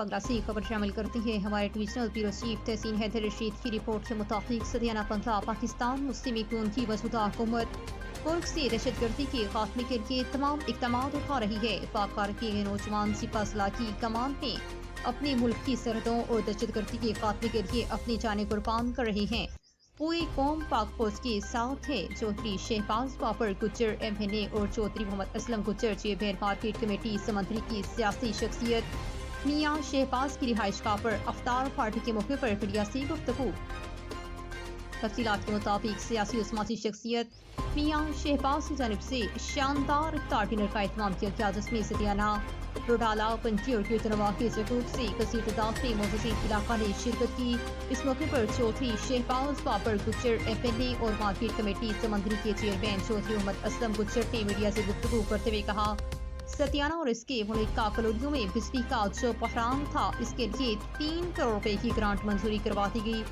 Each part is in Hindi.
आगरा से खबर शामिल करती है। हमारे डिविजनल ब्यूरो चीफ तहसीन हैदर रशीद की रिपोर्ट के मुताबिक सदियाना पंद्रह पाकिस्तान मुस्लिम लीग की मौजूदा हुकूमत मुल्क से दहशतगर्दी के खात्मे के लिए तमाम इक़दाम उठा रही है। पाक के नौजवान सिपाही की कमान में अपने मुल्क की सरहदों और दहशतगर्दी के खात्मे के लिए अपनी जानें कुर्बान कर रहे हैं। पूरी कौम पाक फौज के साथ है। चौधरी शहबाज बाबर गुज्जर MNA और Chaudhry Mohammad Aslam Gujjar chairman market committee Samundri की सियासी शख्सियत मियाँ शहबाज की रिहाइश गाह पर अफ्तार पार्टी के मौके पर मीडिया से गुफ्तगू। तफसीलात के मुताबिक सियासी और समाजी शख्सियत मियाँ शहबाज की जानिब से शानदार इफ्तार डिनर का एहतमाम किया गया, जिसमें सदियाना रोडाला पंची और कीर्तनवा के जगूब से कसीर तादाद में मौजूद इलाका ने शिरकत की। इस मौके पर चौधरी शहबाज बाबर गुज्जर MNA और मार्केट कमेटी समंदरी के चेयरमैन चौधरी मोहम्मद असलम गुज्जर ने मीडिया से गुफ्तगू करते हुए कहा, सतियाना और इसके मुल्का कॉलोनियों में बिजली का जो बहरान था, इसके लिए 3 करोड़ रुपए की ग्रांट मंजूरी करवा दी गई।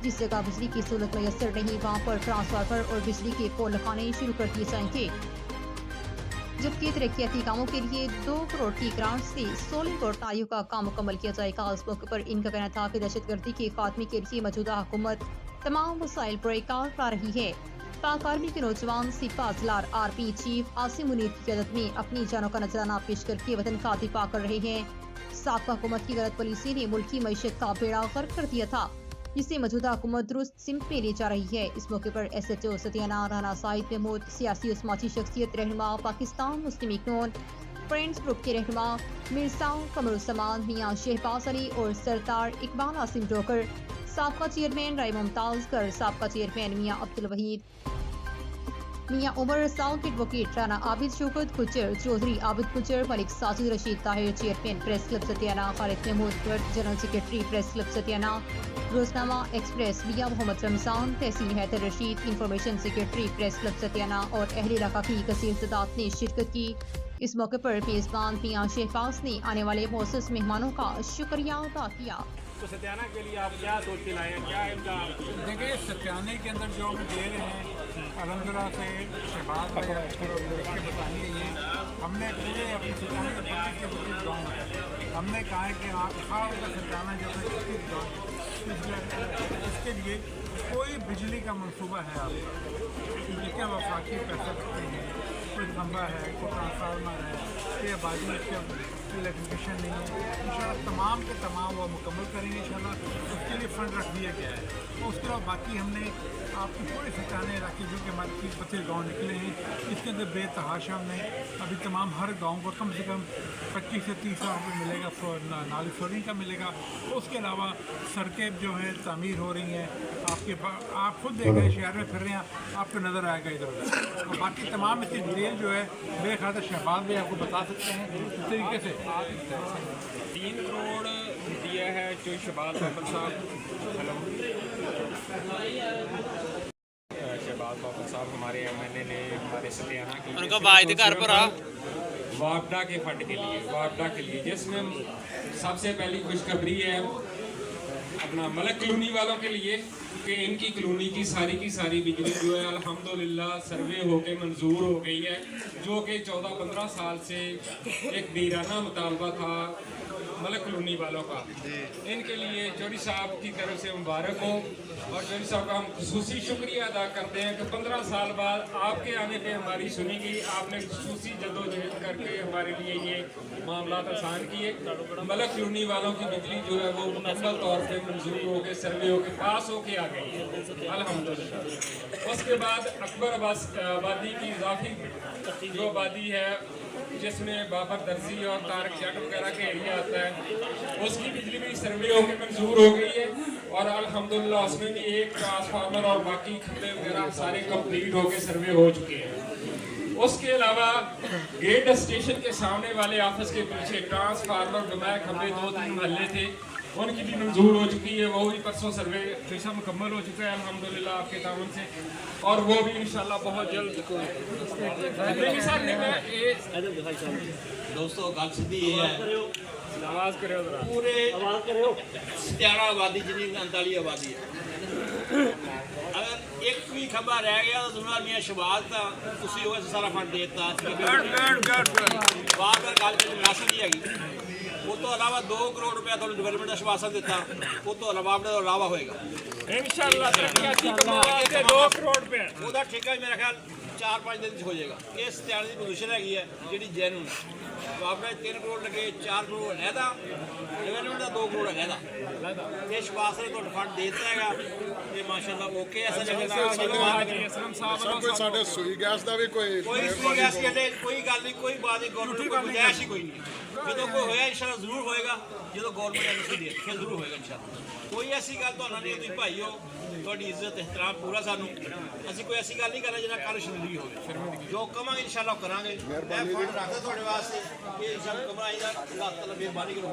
जिस जगह बिजली की सहूलत मैसर नहीं, वहाँ पर ट्रांसफार्मर और बिजली के पोल लगाने शुरू कर दिए जाएंगे, जबकि तरक्याती कामों के लिए 2 करोड़ की ग्रांट से सोलिंग और टाइयों का काम मुकम्मल किया जाएगा। इस मौके पर इनका कहना था कि दहशतगर्दी के खात्मे के लिए मौजूदा हुकूमत तमाम वसाइल बरकार कर रही है। पाक आर्मी के नौजवान सिपाहीसालार RP चीफ आसिम मुनीर की क़यादत में अपनी जानों का नजराना पेश करके वतन का दिफा कर रहे हैं। साबका हुकूमत की गलत पॉलिसी ने मुल्क की मईशत का बेड़ा गर्क कर दिया था, जिसे मौजूदा हुकूमत दुरुस्त सिमत में ले जा रही है। इस मौके पर SHO सतियाना राना साहिद महमूद, सियासी और समाजी शख्सियत रहनुमा पाकिस्तान मुस्लिम लीग फ्रेंड्स ग्रुप के रहनुमा मिर्जा कमरुज़्ज़मान मियाँ शहबाज अली और सरदार इकबाल आसिम डोकर, साबका चेयरमैन राय मुमताज कर, साबका चेयरमैन मियाँ अब्दुल वहीद, मियाँ Umar Rasal, advocate Rana Abid Shaukat Gujjar, Chaudhry Abid Gujjar, Malik Sajid Rashid Tahir, chairman press club Satiana Khalid Mahmood Bhatt, general secretary press club Satiana, रोजनामा एक्सप्रेस मियाँ Muhammad Ramzan, Tehseen Haider Rashid, information secretary press club सतियाना और अहले इलाका की कसीर तादाद ने शिरकत की। इस मौके पर मेजबान मियाँ शहबाज ने आने वाले मौसूस मेहमानों का शुक्रिया अदा किया। तो सत्याना के लिए आप क्या सोच के लाए हैं, क्या इनका? देखिए, सत्याने के अंदर जो हम दे रहे हैं अलहमदुलिल्लाह से शहबाज भाई के बताने ये हमने पूरे अपने सत्याने के 25 गाँव हमने कहा है कि आप खास का सत्याना जो है इसके लिए कोई बिजली का मंसूबा है आपका, जिसके वफाकी पैसे रखते हैं, कोई खंबा है, कोई ट्रांसफार्मर है, कोई आबादी इसके इलेक्ट्रिफिकेशन नहीं है, इंशाल्लाह तमाम के तमाम वो मुकम्मल करेंगे इंशाल्लाह। उसके लिए फ़ंड रख दिया गया है। तो उसके बाद बाकी हमने आपको थोड़े से सताने इलाके जो कि हमारे 30-25 गाँव निकले हैं, इसके अंदर बेतहाशा हमने अभी तमाम हर गाँव को कम से कम 25 से 30 लाख रुपये मिलेगा, नाली फ्लोरिंग का मिलेगा। तो उसके अलावा सड़कें जो हैं तामीर हो रही हैं, आप खुद देख रहे हैं, शहर में फिर रहे हैं, आपको नज़र आएगा इधर। और बाकी तमाम इसकी डिटेल जो है मेरे ख्याल से शहबाज भी आपको बता सकते हैं इस तरीके से। 3 करोड़ दिया है जो शहबाज बाबर साहब, शहबाज बाबर साहब हमारे MNA ने हमारे सतियाना की उनका बाइदकार पर वापडा के फंड के लिए, वापडा के लिए, जिसमें सबसे पहली खुशखबरी है अपना मलक कॉलोनी वालों के लिए कि इनकी कॉलोनी की सारी बिजली जो है अल्हम्दुलिल्लाह सर्वे होके मंजूर हो गई है, जो कि 14-15 साल से एक वीराना मुतालबा था मलक कॉलोनी वालों का। इनके लिए चौधरी साहब की तरफ से मुबारक हो, और चौधरी साहब का हम खुसूसी शुक्रिया अदा करते हैं कि 15 साल बाद आपके आने पे हमारी सुनी गई, आपने खुसूसी जद्दोजहद करके हमारे लिए ये मामला आसान किए। मलक कॉलोनी वालों की बिजली जो है वो मुकम्मल तौर पर मंजूर होकर सर्वे होकर पास होके आ गई है अल्हम्दुलिल्लाह। उसके बाद अकबर आबादी की इजाफी जो आबादी है, जिसमें बाबर दर्जी और तारक जट वगैरह के एरिया आता है, उसकी बिजली भी सर्वे होकर मंजूर हो गई है, और अल्हम्दुलिल्लाह उसमें भी एक ट्रांसफार्मर और बाकी खंभे वगैरह सारे कंप्लीट होकर सर्वे हो चुके हैं। उसके अलावा गेट स्टेशन के सामने वाले ऑफिस के पीछे ट्रांसफार्मर बनाए खंभे 2-3 महल्ले थे, उनकी भी मंजूर हो चुकी है, वो भी परसों सर्वे फीसद मुकम्मल हो चुका है अल्हम्दुलिल्लाह आपके ताउन से, और वो भी इंशाल्लाह बहुत जल्द। दोस्तों गल सीधी ये है, आवाज़ करो पूरे सत्याना आबादी जितनी 39 आबादी है, अगर एक भी खंबा रह गया तो तुम्हारा मियाँ शहबाज था, उसी वजह से सारा फंड देता बार बार गल मुनासिब नहीं हैगी। ਉਹ ਤੋਂ ਇਲਾਵਾ 2 ਕਰੋੜ ਰੁਪਏ ਤੁਹਾਨੂੰ ਡਿਵੈਲਪਮੈਂਟ ਦਾ ਆਸ਼ਵਾਸਨ ਦਿੱਤਾ, ਉਹ ਤੋਂ ਇਲਾਵਾ ਹੋਏਗਾ इंशाल्लाह तरक्की करवाते 2 करोड़ रुपए ਉਹਦਾ ਠੇਕਾ ਵੀ ਮੇਰਾ ਖਿਆਲ 4-5 ਦਿਨ 'ਚ ਹੋ ਜਾਏਗਾ। ਇਸ ਸਤਿਆਣੇ ਦੀ ਪੋਜੀਸ਼ਨ ਹੈਗੀ ਹੈ ਜਿਹੜੀ ਜੈਨੂਨ ਆਪਣਾ 3 ਕਰੋੜ ਲੱਗੇ, 4 ਕਰੋੜ ਲਹਿਦਾ ਡਿਵੈਲਪਮੈਂਟ ਦਾ 2 ਕਰੋੜ ਲਹਿਦਾ ਇਹ ਸ਼ਬਾਸ ਨੇ ਤੁਹਾਨੂੰ ਫੰਡ ਦੇ ਦਿੱਤਾ ਹੈਗਾ ਤੇ ਮਾਸ਼ਾਅੱਲਾ ਓਕੇ ਐਸਾ ਜਗ੍ਹਾ ਕੋਈ ਸਾਡੇ ਸੂਈ ਗੈਸ ਦਾ ਵੀ ਕੋਈ ਸੂਈ ਗੈਸ ਦੀ ਕੋਈ ਗੱਲ ਨਹੀਂ, ਕੋਈ ਬਾਤ ਨਹੀਂ, ਗਵਰਨਮੈਂਟ ਕੋਈ ਗੁੰਜਾਇਸ਼ ਹੀ ਕੋਈ ਨਹੀਂ। ਜਦੋਂ ਕੋਈ ਹੋਇਆ ਇਨਸ਼ਾਅੱਲਾ ਜ਼ਰੂਰ ਹੋਏਗਾ, ਜਦੋਂ ਗਵਰਨਮੈਂਟ ਐਮਐਸਪੀ ਦੇ ਫਿਰ ਜ਼ਰੂਰ ਹੋਏਗਾ ਇਨਸ਼ਾਅੱਲਾ। ਕੋਈ ਐਸੀ ਗੱਲ ਤੁਹਾਨੂੰ ਨਹੀਂ, ਤੁਸੀਂ ਭਾਈ ਹੋ, ਤੁਹਾਡੀ ਇੱਜ਼ਤ ਇਹਤਰਾਮ ਪੂਰਾ ਸਾਨੂੰ, ਅਸੀਂ ਕੋਈ ਐਸੀ ਗੱਲ ਨਹੀਂ ਕਰਨਾ ਜਿਹਨਾਂ ਕੱਲ੍ਹ ਸ਼ਰਮਿੰਦਗੀ ਹੋਵੇ। ਜੋ ਕਵਾਂਗੇ ਇਨਸ਼ਾਅੱਲਾ ਕਰਾਂਗੇ। ਮੈਂ ਫੰਡ ਰੱਖਦਾ ਤੁਹਾਡੇ ਵਾਸਤੇ ਕਿ ਇਨਸ਼ਾਅੱਲਾ ਕਮਾਈ ਦਾ ਅੱਲਾਹ ਤਾਲਾ ਮਿਹਰਬਾਨੀ ਕਰੋ।